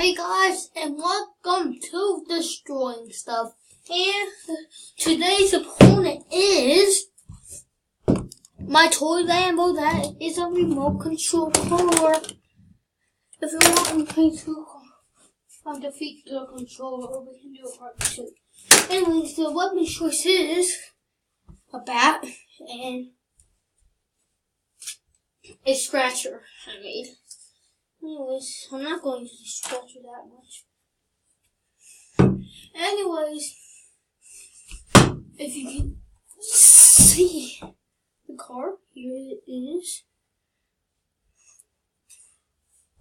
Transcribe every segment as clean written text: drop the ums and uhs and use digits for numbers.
Hey guys, and welcome to Destroying Stuff. And today's opponent is my toy Lambo that is a remote control controller. If you want me to defeat the controller, we can do a part 2. Anyways, the weapon choice is a bat and a scratcher I made. Anyways, I'm not going to scratch it that much. Anyways, if you can see the car, here it is.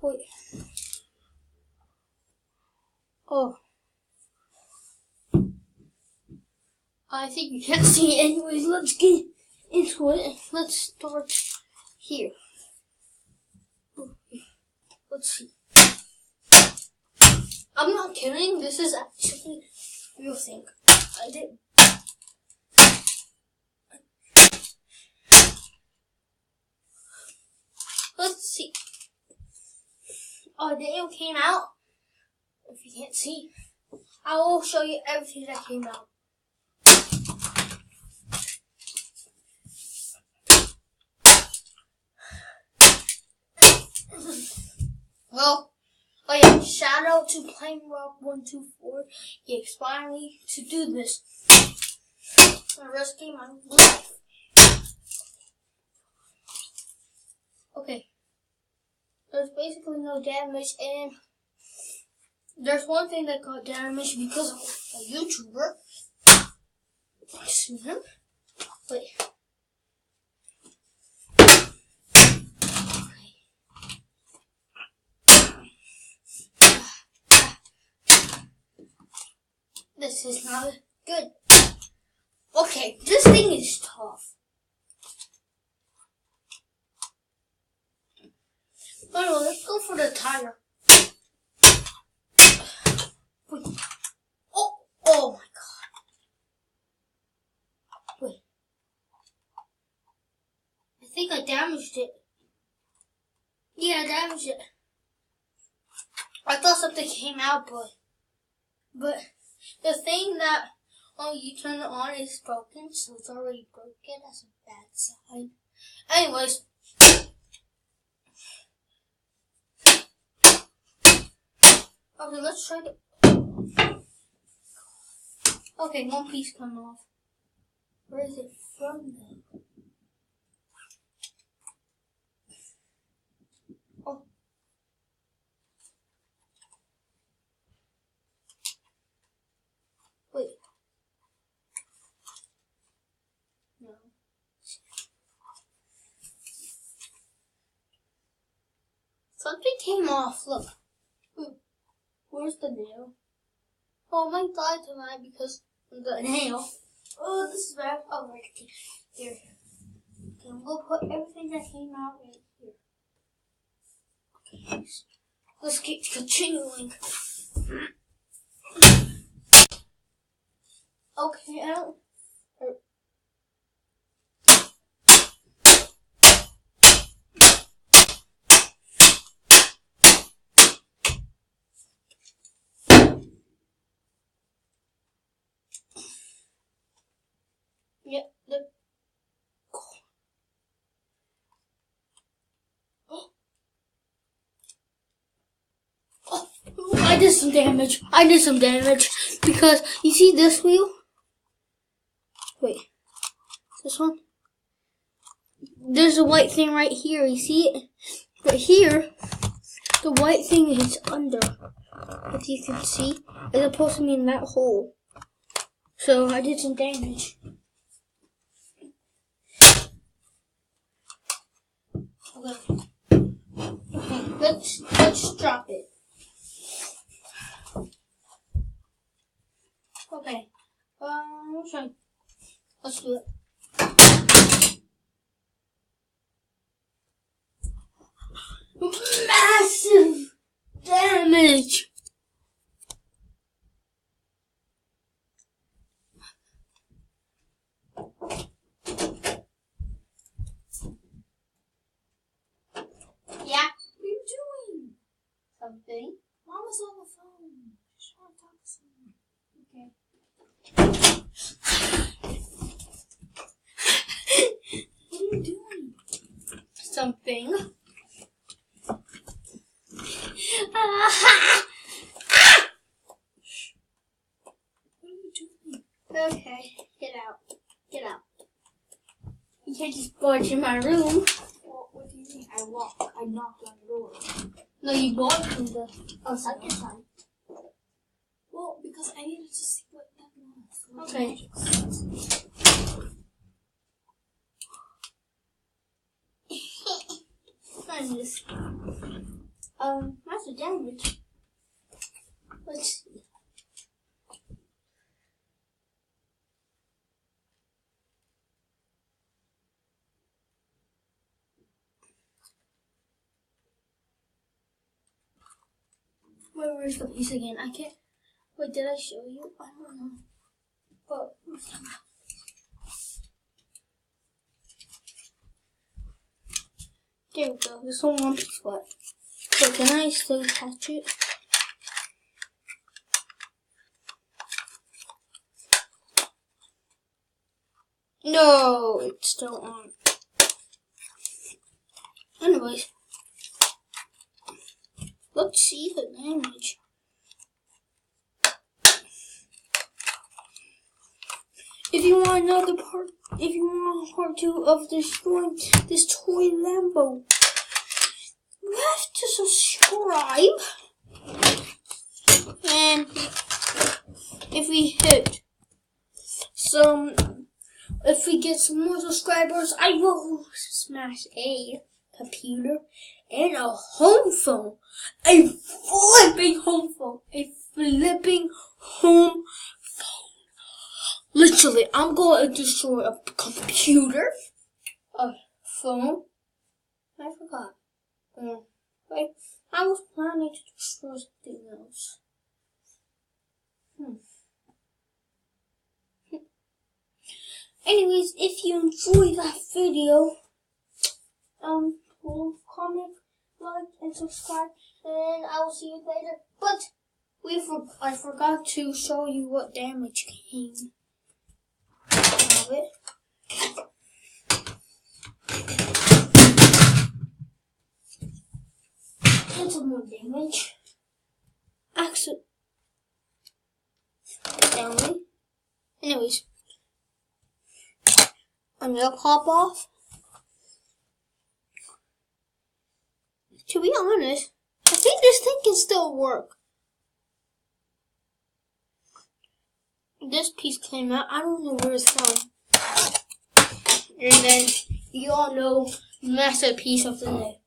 Wait. Oh. I think you can't see it. Anyways, let's get into it. Let's start here. Let's see. I'm not kidding. This is actually a real thing. I did. Let's see. A video came out. If you can't see, I will show you everything that came out. Well, oh yeah, shout out to Plain Rock 124. He inspired me to do this. I'm risking my life. Okay. There's basically no damage, and there's one thing that got damaged because of a YouTuber. See him? Wait. This is not good. Okay, this thing is tough. Anyway, let's go for the tire. Wait. Oh my god. Wait. I think I damaged it. Yeah, I damaged it. I thought something came out, but the thing that you turn it on is broken, so it's already broken. That's a bad sign. Anyways. Okay, let's try to... Okay, one piece come off. Where is it from though? Oh. Wait. No. Something came off, look. Where's the nail? Oh, I might die tonight because of the nail. Oh, this is bad. Oh, right here. Okay, I'm gonna put everything that came out right here. Okay, let's keep continuing. Okay, I don't... Yeah, I did some damage. Because, you see this wheel? Wait. This one? There's a white thing right here, you see it? But here, the white thing is under. If you can see, it's supposed to be in that hole. So, I did some damage. Okay, let's drop it. Okay, let's do it. Massive damage. Yeah, what are you doing? Something. Mama's on the can't just barge in my room. Well, what do you mean? I knocked on the door. No, you barged from the Second time. Well, because I needed to see what that was. Okay. Find this. That's the damage. Let's see. Where's the piece again? I can't. Wait, did I show you? I don't know. But there we go. There's only one piece left. So can I still touch it? No, it's still on. Anyways, let's see the damage. If you want another part, if you want part 2 of destroying this toy Lambo, you have to subscribe. And if we get some more subscribers, I will smash a computer and a home phone. A flipping home phone. A flipping home phone. Literally, I'm going to destroy a computer, a phone. I forgot. Wait, I was planning to destroy something else. Anyways, if you enjoyed that video, comment, like, and subscribe, and I will see you later. But I forgot to show you what damage came of it. And some more damage. Accidentally. Anyways. I'm gonna pop off. To be honest, I think this thing can still work. This piece came out. I don't know where it's from. And then you all know masterpiece of the day.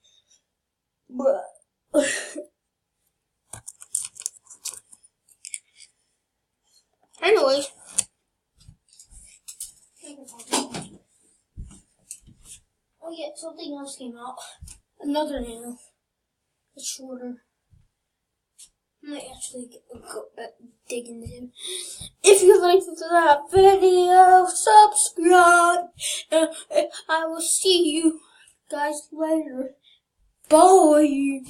Bruh. Anyways. Oh yeah, something else came out. Another nail. It's shorter. I might actually go dig into him. If you liked that video, subscribe. I will see you guys later. Bye.